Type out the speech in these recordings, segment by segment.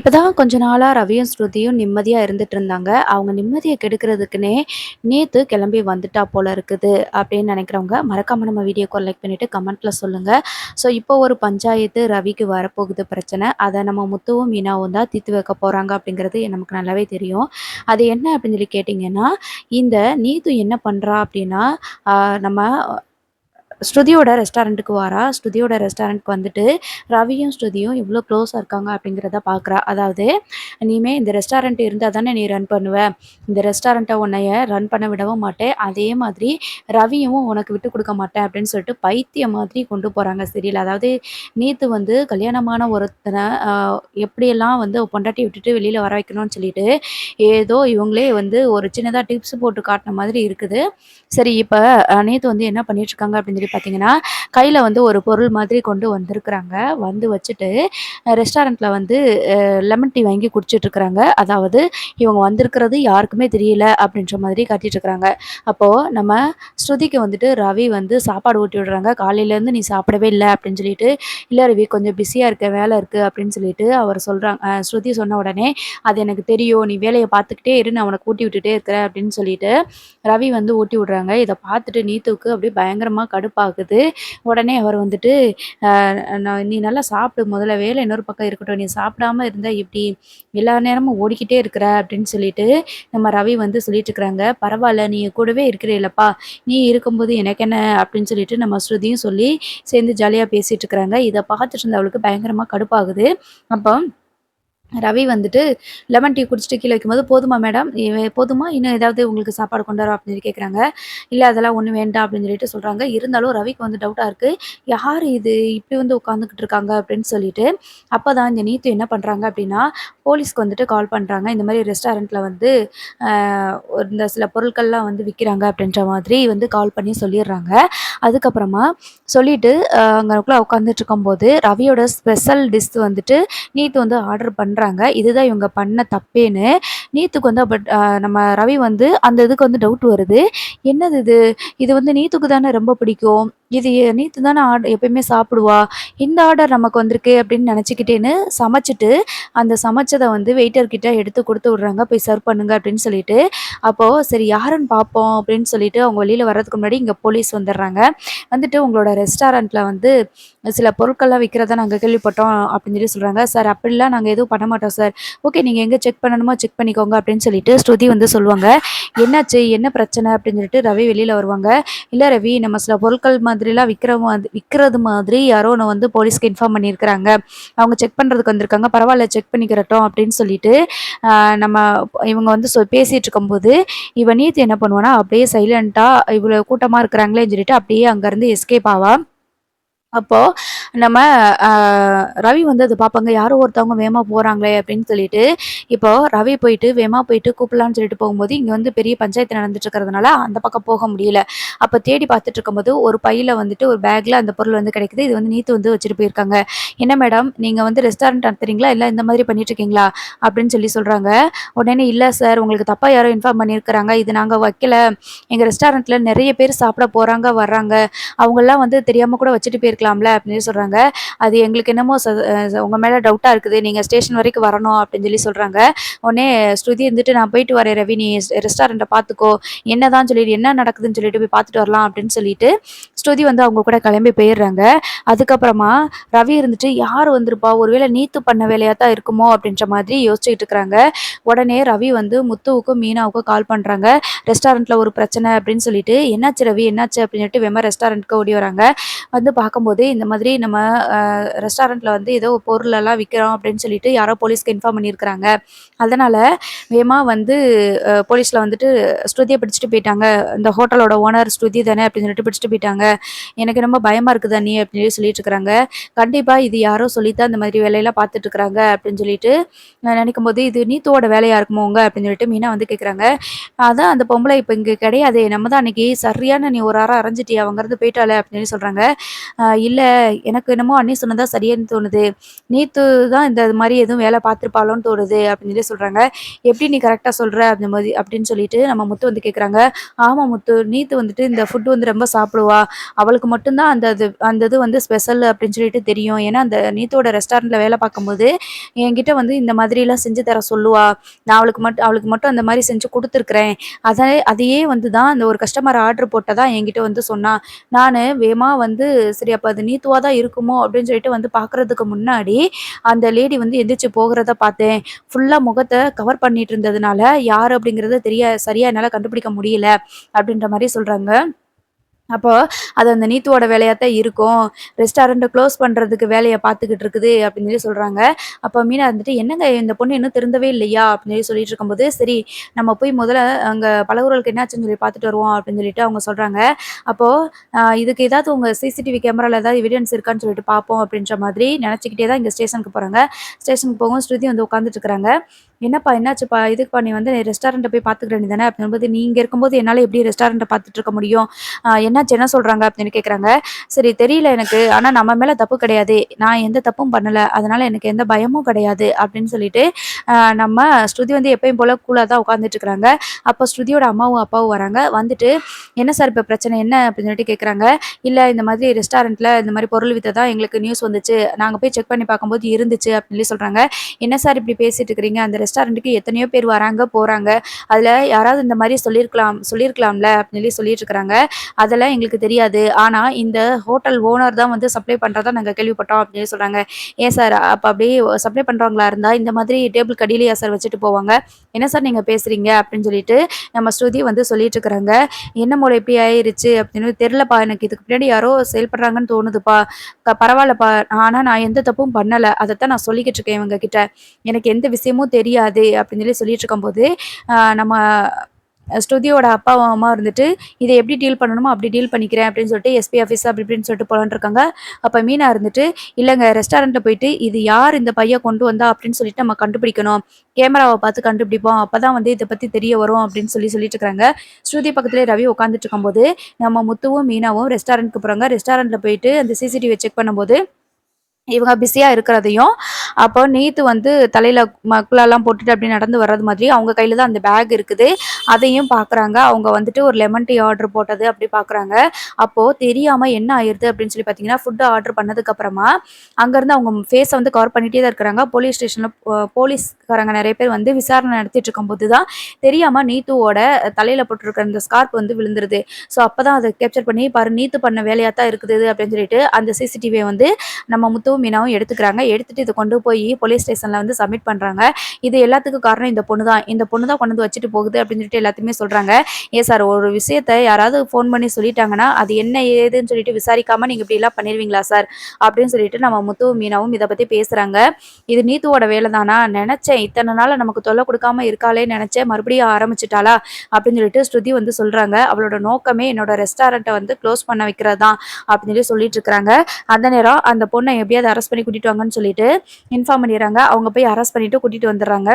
இப்பதான் கொஞ்ச நாளா ரவியும், ஸ்ருதியும் நிம்மதியா இருந்துட்டு இருந்தாங்க. அவங்க நிம்மதிய கெடுக்கிறதுக்குன்னே, நேத்து கிளம்பி வந்துட்டா போல இருக்குது அப்படின்னு நினைக்கிறவங்க, மறக்காம நம்ம வீடியோக்கு லைக் பண்ணிட்டு கமெண்ட்ல சொல்லுங்க. ஸோ இப்போ ஒரு பஞ்சாயத்து ரவிக்கு வரப்போகுது பிரச்சனை. அத நம்ம முத்துவும், மீனாவும் தான் தீர்த்து வைக்க போறாங்க அப்படிங்கிறது நமக்கு நல்லாவே தெரியும். அது என்ன அப்படின்னு சொல்லி கேட்டீங்கன்னா, இந்த நீத்து என்ன பண்றா அப்படின்னா, ஆ நம்ம ஸ்ருதியோட ரெஸ்டாரண்ட்டுக்கு வாரா. ஸ்ருதியோட ரெஸ்டாரண்ட்க்கு வந்துட்டு, ரவியும், ஸ்ருதியும் இவ்ளோ க்ளோஸா இருக்காங்க அப்படிங்கிறத பார்க்குறா. அதாவது, "இனிமே இந்த ரெஸ்டாரண்ட் இருந்தா தானே நீ ரன் பண்ணுவ. இந்த ரெஸ்டாரண்ட்ட உன்னைய ரன் பண்ண விடவும் மாட்டேன். அதே மாதிரி ரவியும் உனக்கு விட்டு குடுக்க மாட்டேன்." அப்படின்னு சொல்லிட்டு பைத்தியம் மாதிரி கொண்டு போறாங்க சீரியல். அதாவது, நேத்து வந்து கல்யாணமான ஒருத்தன அ எப்படியெல்லாம் வந்து பொண்டாட்டிய விட்டுட்டு வெளியில வர வைக்கணும்னு சொல்லிட்டு, ஏதோ இவங்களே வந்து ஒரு சின்னதா டிப்ஸ் போட்டு காட்டுன மாதிரி இருக்குது. சரி இப்ப நேத்து வந்து என்ன பண்ணிட்டுருக்காங்க அப்படின்னு சொல்லி பார்த்தீங்கன்னா, கையில வந்து ஒரு பொருள் மாதிரி கொண்டு வந்திருக்கிறாங்க. வந்து வச்சுட்டு ரெஸ்டாரண்ட்ல வந்து லெமன் டீ வாங்கி குடிச்சிட்டுருக்காங்க. அதாவது இவங்க வந்திருக்கிறது யாருக்குமே தெரியல அப்படின்ற மாதிரி காட்டிட்டுருக்காங்க. அப்போ நம்ம ஸ்ருதிக்கு வந்துட்டு ரவி வந்து சாப்பாடு ஊட்டி விடுறாங்க. "காலையிலேருந்து நீ சாப்பிடவே இல்ல" அப்படின்னு சொல்லிட்டு. "இல்ல ரவி கொஞ்சம் பிஸியா இருக்கேன், வேலை இருக்கு" அப்படின்னு சொல்லிட்டு அவர் சொல்றாங்க. ஸ்ருதி சொன்ன உடனே, "அது எனக்கு தெரியும். நீ வேலைய பார்த்துக்கிட்டே இரு. நான் உனக்கு ஊட்டி விட்டுட்டே இருக்கிறேன்" அப்படின்னு சொல்லிட்டு ரவி வந்து ஊட்டி விடுறாங்க. இத பார்த்துட்டு நீத்துவுக்கு அப்படியே பயங்கரமா கடுப்பாகுது. உடனே அவர் வந்துட்டு, "நீ நல்லா சாப்பிடு முதல்ல. வேலை இன்னொரு பக்கம் இருக்கட்டும். நீ சாப்பிடாம இருந்தா எப்படி? எல்லா நேரமும் ஓடிக்கிட்டே இருக்கிற" அப்படின்னு சொல்லிட்டு நம்ம ரவி வந்து சொல்லிட்டு இருக்கிறாங்க. "பரவால்ல நீ என் கூடவே இருக்கிறேல்லப்பா. நீ இருக்கும்போது எனக்கு என்ன?" அப்படின்னு சொல்லிட்டு நம்ம ஸ்ருதியும் சொல்லி சேர்ந்து ஜாலியா பேசிட்டு இருக்கிறாங்க. இத பார்த்துட்டு இருந்த அவளுக்கு பயங்கரமா கடுப்பாகுது. அப்போ ரவி வந்துட்டு லெமன் டீ குடிச்சிட்டு கீழ வைக்கும்போது, "போதுமா மேடம்? போதுமா? இன்னும் ஏதாவது உங்களுக்கு சாப்பாடு கொண்டு வரவா?" அப்படின்னு சொல்லி கேட்குறாங்க. "இல்ல அதெல்லாம் ஒண்ணும் வேண்டாம்" அப்படின்னு சொல்லிட்டு சொல்றாங்க. இருந்தாலும் ரவிக்கு வந்து டவுட்டா இருக்கு. "யாரு இது? இப்படி வந்து உட்காந்துக்கிட்டு இருக்காங்க?" அப்படின்னு சொல்லிட்டு. அப்பதான் இந்த நீத்து என்ன பண்றாங்க அப்படின்னா, போலீஸ்க்கு வந்துட்டு கால் பண்றாங்க. இந்த மாரி ரெஸ்டாரண்ட்ல வந்து அ இந்த சில பொருட்கள்லாம் வந்து விக்கிறாங்க அப்படின்ற மாதிரி வந்து கால் பண்ணி சொல்லிடுறாங்க. அதுக்கப்புறமா சொல்லிட்டு அங்கனக்குள்ள உட்காந்துட்டு இருக்கும்போது, ரவியோட ஸ்பெஷல் டிஷ் வந்துட்டு நீத்து வந்து ஆர்டர் பண்றாங்க. இதுதான் இவங்க பண்ண தப்பேன்னு. நீத்துக்கு வந்து பட் நம்ம ரவி வந்து அந்த இதுக்கு வந்து டவுட் வருது. என்னது இது? இது வந்து நீத்துக்கு தானே ரொம்ப பிடிக்கும். இது நீத்து தானே எப்பயுமே சாப்பிடுவா. இந்த ஆர்டர் நமக்கு வந்திருக்கே அப்படின்னு நினச்சுக்கிட்டேன்னு சமைச்சுட்டு, அந்த சமைச்சத வந்து வெயிட்டர் கிட்ட எடுத்து குடுத்து விடுறாங்க. போய் சர்வ் பண்ணுங்க அப்படின்னு சொல்லிட்டு. அப்போ சரி யாருன்னு பார்ப்போம் அப்படின்னு சொல்லிட்டு அவங்க வெளியில வர்றதுக்கு முன்னாடி இங்க போலீஸ் வந்துடுறாங்க. வந்துட்டு உங்களோட ரெஸ்டாரண்ட்ல வந்து சில பொருட்கள்லாம் விக்கிறதா நாங்க கேள்விப்பட்டோம் அப்படின்னு சொல்லி சொல்றாங்க. சார் அப்படிலாம் நாங்க எதுவும் பண்ண மாட்டோம் சார். ஓகே நீங்க எங்க செக் பண்ணணுமோ செக் பண்ணிக்கோங்க அப்படின்னு சொல்லிட்டு ஸ்ருதி வந்து சொல்லுவாங்க. என்னாச்சு? என்ன பிரச்சனை? அப்படின்னு சொல்லிட்டு ரவி வெளியில வருவாங்க. இல்ல ரவி நம்ம சில பொருட்கள் மாதிரிலாம் விக்கிறது மாதிரி யாரோ ஒண்ணு வந்து போலீஸ்க்கு இன்ஃபார்ம் பண்ணியிருக்கிறாங்க. அவங்க செக் பண்றதுக்கு வந்திருக்காங்க. பரவால்ல செக் பண்ணிக்கிறட்டும் அப்படின்னு சொல்லிட்டு, அ நம்ம இவங்க வந்து பேசிட்டு இருக்கும்போது, இவ நீத்து என்ன பண்ணுவான்னா, அப்படியே சைலன்ட்டா இவ்வளோ கூட்டமா இருக்கிறாங்களேன்னு சொல்லிட்டு அப்படியே அங்கருந்து எஸ்கேப் ஆவா. அப்போ நம்ம அ ரவி வந்து அத பார்ப்பாங்க. யாரோ ஒருத்தவங்க வேகமா போறாங்களே அப்படின்னு சொல்லிட்டு, இப்போ ரவி போயிட்டு வேகமா போயிட்டு கூப்பிடலான்னு சொல்லிட்டு போகும்போது, இங்க வந்து பெரிய பஞ்சாயத்து நடந்துட்டு இருக்கிறதுனால அந்த பக்கம் போக முடியல. அப்ப தேடி பார்த்துட்டு இருக்கும்போது, ஒரு பையில வந்துட்டு ஒரு பேக்ல அந்த பொருள் வந்து கிடைக்குது. இது வந்து நீத்து வந்து வச்சுட்டு போயிருக்காங்க. "என்ன மேடம் நீங்க வந்து ரெஸ்டாரண்ட் நடத்துறீங்களா? இல்ல இந்த மாதிரி பண்ணிட்டு இருக்கீங்களா?" அப்படின்னு சொல்லி சொல்றாங்க. உடனே, "இல்ல சார் உங்களுக்கு தப்பா யாரோ இன்ஃபார்ம் பண்ணியிருக்கிறாங்க. இது நாங்க வைக்கல. எங்க ரெஸ்டாரண்ட்ல நெறைய பேர் சாப்பிட போறாங்க, வர்றாங்க. அவங்கலாம் வந்து தெரியாம கூட வச்சுட்டு போயிருக்கலாம்ல" அப்படின்னு சொல்றாங்க. "அது எங்களுக்கு என்னமோ உங்க மேல டவுட்டா இருக்குது. நீங்க ஸ்டேஷன் வரைக்கும் வரணும்" அப்படின்னு சொல்லி சொல்றாங்க. உடனே ஸ்ருதி இருந்துட்டு, "நான் போயிட்டு வரேன் ரவி. நீ ரெஸ்டாரண்ட்ட பார்த்துக்கோ. என்னதான் சொல்லிட்டு என்ன நடக்குதுன்னு சொல்லிட்டு போய் பார்த்துட்டு வரலாம்" அப்படின்னு சொல்லிட்டு ஸ்ருதி வந்து அவங்க கூட கிளம்பி போயிடுறாங்க. அதுக்கப்புறமா ரவி இருந்துட்டு, "யார் வந்திருப்பா? ஒருவேளை நீத்து பண்ண வேலையா தான் இருக்குமோ?" அப்படின்ற மாதிரி யோசிச்சுட்டு இருக்கிறாங்க. உடனே ரவி வந்து முத்துவுக்கும், மீனாவுக்கும் கால் பண்றாங்க. ரெஸ்டாரண்ட்ல ஒரு பிரச்சனை அப்படின்னு சொல்லிட்டு, "என்னாச்சு ரவி? என்னாச்சு?" அப்படின்னு சொல்லிட்டு வேகமா ரெஸ்டாரண்ட்க்கு ஓடி வராங்க. வந்து பார்க்கும்போது, இந்த மாதிரி நம்ம ரெஸ்டாரண்ட்ல வந்து ஏதோ பொருளெல்லாம் விக்கிறோம் அப்படின்னு சொல்லிட்டு யாரோ போலீஸ்க்கு இன்ஃபார்ம் பண்ணியிருக்கிறாங்க. அதனால வேகமா வந்து போலீஸ்ல வந்துட்டு ஸ்ருதிய பிடிச்சுட்டு போயிட்டாங்க. இந்த ஹோட்டலோட ஓனர் ஸ்ருதி தானே அப்படின்னு சொல்லிட்டு பிடிச்சுட்டு போயிட்டாங்க. எனக்கு ரொம்ப பயமா இருக்குது அண்ணி அப்படின்னு சொல்லி சொல்லிட்டு இருக்கிறாங்க. கண்டிப்பா இது யாரோ சொல்லி தான் இந்த மாதிரி வேலையெல்லாம் பார்த்துட்டு இருக்கிறாங்க அப்படின்னு சொல்லிட்டு நினைக்கும்போது, இது நீத்துவோட வேலையா இருக்குமோங்க அப்படின்னு சொல்லிட்டு மீனா வந்து கேட்குறாங்க. அதான் அந்த பொம்பளை இப்ப இங்க கிடையாதே! நம்ம தான் அன்னைக்கு சரியான நீ ஒரு அற அரைஞ்சிட்டியா, அவ அங்கருந்து போயிட்டாளே! அப்படின்னு சொல்லி சொல்றாங்க. இல்ல எனக்கு என்னமோ அண்ணி சொன்னது தான் சரின்னு தோணுது. நீத்து தான் இந்த மாரி எதுவும் வேலை பார்த்துருப்பாளோன்னு தோணுது அப்படின்னு சொல்லி சொல்றாங்க. எப்படி நீ கரெக்ட்டா சொல்ற? அந்த மாரி அப்படின்னு சொல்லிட்டு நம்ம முத்து வந்து கேட்குறாங்க. ஆமா முத்து, நீத்து வந்துட்டு இந்த ஃபுட் வந்து ரொம்ப சாப்பிடுவா. அவளுக்கு மட்டும் தான் அந்த இது வந்து ஸ்பெஷல் அப்படின்னு சொல்லிட்டு தெரியும். ஏன்னா, அந்த நீத்தோட ரெஸ்டாரண்ட்ல வேலை பார்க்கும்போது, என்கிட்ட வந்து இந்த மாதிரிலாம் செஞ்சு தர சொல்லுவா. நான் அவளுக்கு மட்டும் அந்த மாரி செஞ்சு குடுத்துருக்கிறேன். அதையே வந்து தான் அந்த ஒரு கஸ்டமர் ஆர்டர் போட்டதா என்கிட்ட வந்து சொன்னா. நானு வேகமா வந்து சரி அப்ப அது நீத்துவா தான் இருக்குமோ அப்படின்னு சொல்லிட்டு வந்து பார்க்கறதுக்கு முன்னாடி, அந்த லேடி வந்து எந்திரிச்சு போகிறத பார்த்தேன். ஃபுல்லா முகத்த கவர் பண்ணிட்டு இருந்ததுனால, யாரு அப்படிங்கிறத சரியா என்னால கண்டுபிடிக்க முடியல. அப்படின்ற மாரி சொல்றாங்க. அப்போ, அது அந்த நீத்துவோட வேலையா தான் இருக்கும். ரெஸ்டாரண்ட்ட க்ளோஸ் பண்றதுக்கு வேலைய பார்த்துக்கிட்டு இருக்குது அப்படின்னு சொல்லி சொல்றாங்க. அப்போ மீனா இருந்துட்டு, "என்னங்க இந்த பொண்ணு இன்னும் திருந்தவே இல்லையா?" அப்படின்னு சொல்லி சொல்லிட்டு இருக்கும்போது, "சரி நம்ம போய் முதல்ல அங்க பழகுறவளுக்கு என்னாச்சுன்னு சொல்லி பார்த்துட்டு வருவோம்." அப்படின்னு சொல்லிட்டு அவங்க சொல்றாங்க. அப்போ, இதுக்கு ஏதாவது உங்க சிசிடிவி கேமரால ஏதாவது எவிடன்ஸ் இருக்கான்னு சொல்லிட்டு பார்ப்போம் அப்படின்ற மாதிரி நெனச்சுக்கிட்டே தான் இங்க ஸ்டேஷனுக்கு போறாங்க. ஸ்டேஷனுக்கு போகவும் ஸ்ருதி வந்து உட்காந்துட்டு இருக்கிறாங்க. "என்னப்பா என்னாச்சுப்பா? எதுக்குப்பா நீ வந்து ரெஸ்டாரண்ட்ட போய் பார்த்துக்கிட வேண்டியது தானே?" அப்படிங்கும்போது, "நீ இங்க இருக்கும்போது என்னால எப்படி ரெஸ்டாரண்ட்ட பார்த்துட்டு இருக்க முடியும்? என்னாச்சு? என்ன சொல்றாங்க?" அப்படின்னு கேட்குறாங்க. "சரி தெரியல எனக்கு. ஆனா நம்ம மேல தப்பு கிடையாது. நான் எந்த தப்பும் பண்ணல. அதனால எனக்கு எந்த பயமும் கிடையாது." அப்படின்னு சொல்லிட்டு, நம்ம ஸ்ருதி வந்து எப்பயும் போல கூலா தான் உட்காந்துட்டு இருக்கிறாங்க. அப்போ ஸ்ருதியோட அம்மாவும், அப்பாவும் வராங்க. வந்துட்டு, "என்ன சார் இப்ப பிரச்சனை என்ன?" அப்படின்னு சொல்லிட்டு கேட்குறாங்க. "இல்ல இந்த மாதிரி ரெஸ்டாரண்ட்ல இந்த மாரி பொருள் வித்ததா எங்களுக்கு நியூஸ் வந்துச்சு. நாங்க போய் செக் பண்ணி பார்க்கும்போது இருந்துச்சு." அப்படின்னு சொல்லி சொல்றாங்க. "என்ன சார் இப்படி பேசிட்டு இருக்கிறீங்க? அந்த ரெஸ்டாரண்ட்டுக்கு எத்தனையோ பேர் வராங்க, போறாங்க. அதுல யாராவது இந்த மாரி சொல்லியிருக்கலாம்ல." அப்படின்னு சொல்லி சொல்லிட்டு இருக்கிறாங்க. "அதெல்லாம் எங்களுக்கு தெரியாது. ஆனா இந்த ஹோட்டல் ஓனர் தான் வந்து சப்ளை பண்றதா நாங்க கேள்விப்பட்டோம்." அப்படின்னு சொல்றாங்க. "ஏன் சார் அப்ப அப்படியே சப்ளை பண்றவங்களா இருந்தா இந்த மாதிரி டேபிள்க்கு அடியிலயா சார் வச்சுட்டு போவாங்க? என்ன சார் நீங்க பேசுறீங்க?" அப்படின்னு சொல்லிட்டு நம்ம ஸ்ருதி வந்து சொல்லிட்டு இருக்கிறாங்க. "என்னமோல இப்படி ஆயிருச்சு அப்படின்னு தெரியலப்பா. எனக்கு இதுக்கு பின்னாடி யாரோ செயல்படுறாங்கன்னு தோணுதுப்பா. பரவாயில்லப்பா. ஆனா நான் எந்த தப்பும் பண்ணல. அதத்தான் நான் சொல்லிக்கிட்டு இருக்கேன் இவங்க கிட்ட. எனக்கு எந்த விஷயமும் தெரியாது." அப்படின்னு சொல்லி சொல்லிட்டு இருக்கும்போது, நம்ம ஸ்ருதியோட அப்பாவும், அம்மாவும் இருந்துட்டு, "இத எப்படி டீல் பண்ணணுமோ அப்படி டீல் பண்ணிக்கிறேன்." அப்படின்னு சொல்லிட்டு எஸ்பி ஆஃபீஸ் அப்படி இப்படின்னு சொல்லிட்டு போலான்னு இருக்காங்க. அப்ப மீனா இருந்துட்டு, "இல்லங்க ரெஸ்டாரண்ட்ல போயிட்டு இது யார் இந்த பைய கொண்டு வந்தா அப்படின்னு சொல்லிட்டு நம்ம கண்டுபிடிக்கணும். கேமராவ பார்த்து கண்டுபிடிப்போம். அப்பதான் வந்து இத பத்தி தெரிய வரும்." அப்படின்னு சொல்லிட்டு இருக்காங்க. ஸ்ருதி பக்கத்திலேயே ரவி உட்கார்ந்துட்டு இருக்கும்போது, நம்ம முத்துவும், மீனாவும் ரெஸ்டாரண்ட்க்கு போறாங்க. ரெஸ்டாரண்ட்ல போயிட்டு அந்த சிசிடிவிய செக் பண்ணும்போது இவங்க பிஸியா இருக்கிறதையும், அப்போ நீத்து வந்து தலையில மக்குலாலாம் போட்டுட்டு அப்படியே நடந்து வர்றது மாதிரி, அவங்க கையில தான் அந்த பேக் இருக்குது. அதையும் பார்க்குறாங்க. அவங்க வந்துட்டு ஒரு லெமன் டீ ஆர்டர் போட்டது அப்படி பார்க்குறாங்க. அப்போ தெரியாம என்ன ஆயிருது அப்படின்னு சொல்லி பார்த்தீங்கன்னா, ஃபுட் ஆர்டர் பண்ணதுக்கப்புறமா, அங்கருந்து அவங்க ஃபேஸ வந்து கவர் பண்ணிட்டே தான் இருக்கிறாங்க. போலீஸ் ஸ்டேஷன்ல போலீஸ்காரங்க நெறைய பேர் வந்து விசாரணை நடத்திட்டு இருக்கும்போது தான், தெரியாம நீத்துவோட தலையில போட்டிருக்க அந்த ஸ்கார்ப் வந்து விழுந்துருது. ஸோ அப்பதான் அத கேப்சர் பண்ணி, "பாரு நீத்து பண்ண வேலையா தான் இருக்குது இது" அப்படின்னு சொல்லிட்டு, அந்த சிசிடிவிய வந்து நம்ம முத்துவும், மீனாவும் எடுத்துக்கிறாங்க. எடுத்துட்டு இத கொண்டு போய் போலீஸ் ஸ்டேஷன்ல வந்து சப்மிட் பண்றாங்க. இது எல்லாத்துக்கும் காரணம் இந்த பொண்ணு தான். இந்த பொண்ணு தான் கொண்டு வந்து வச்சுட்டு போகுது அப்படின்னு சொல்லிட்டு எல்லாத்தையுமே சொல்றாங்க. "ஏன் சார் ஒரு விஷயத்த யாராவது ஃபோன் பண்ணி சொல்லிட்டாங்கன்னா, அது என்ன ஏதுன்னு சொல்லிட்டு விசாரிக்காம நீங்க இப்படிலாம் பண்ணிருவீங்களா சார்?" அப்படின்னு சொல்லிட்டு நம்ம முத்துவும், மீனாவும் இத பத்தி பேசுறாங்க. "இது நீத்துவோட வேல தானா? நெனச்சேன். இத்தன நாளா நமக்கு தொல்ல குடுக்காம இருக்காளேன்னு நெனச்சேன். மறுபடியும் ஆரம்பிச்சுட்டாளா?" அப்படின்னு சொல்லிட்டு ஸ்ருதி வந்து சொல்றாங்க. "அவளோட நோக்கமே என்னோட ரெஸ்டாரண்ட்ட வந்து க்ளோஸ் பண்ண வைக்கிறது தான்." அப்படின்னு சொல்லி சொல்லிட்டு இருக்கிறாங்க. அந்த நேரம் அந்த பொண்ண எப்படியாவது அரெஸ்ட் பண்ணி கூட்டிட்டு வாங்கன்னு சொல்லிட்டு இன்ஃபார்ம் பண்ணிடுறாங்க. அவங்க போய் அரெஸ்ட் பண்ணிட்டு கூட்டிட்டு வந்துடுறாங்க.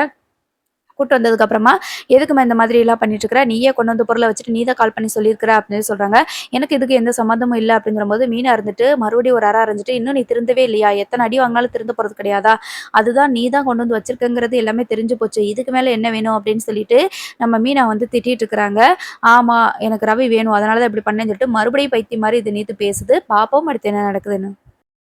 கூட்டு வந்ததுக்கப்புறமா, "எதுக்கும்மா இந்த மாதிரிலாம் பண்ணிட்டுருக்கிற? நீயே கொண்டு வந்து பொருள வச்சுட்டு நீ தான் கால் பண்ணி சொல்லியிருக்கிற." அப்படின்னு சொல்றாங்க. "எனக்கு இதுக்கு எந்த சம்மந்தமும் இல்ல." அப்படிங்கிறபோது மீனா இருந்துட்டு மறுபடியும் ஒரு அற அறைஞ்சுட்டு, "இன்னும் நீ திருந்தவே இல்லையா? எத்தன அடி வாங்கினாலும் திருந்த போறது கிடையாதா? அதுதான் நீ தான் கொண்டு வந்து வச்சிருக்கங்கிறது எல்லாமே தெரிஞ்சு போச்சு. இதுக்கு மேல என்ன வேணும்?" அப்படின்னு சொல்லிட்டு நம்ம மீனா வந்து திட்டிட்டு இருக்கிறாங்க. "ஆமா, எனக்கு ரவி வேணும். அதனால தான் இப்படி பண்ணேன்னு" சொல்லிட்டு மறுபடியும் பைத்தியம் மாரி இது நேத்து பேசுது. பாப்போம் அடுத்து என்ன நடக்குதுன்னு.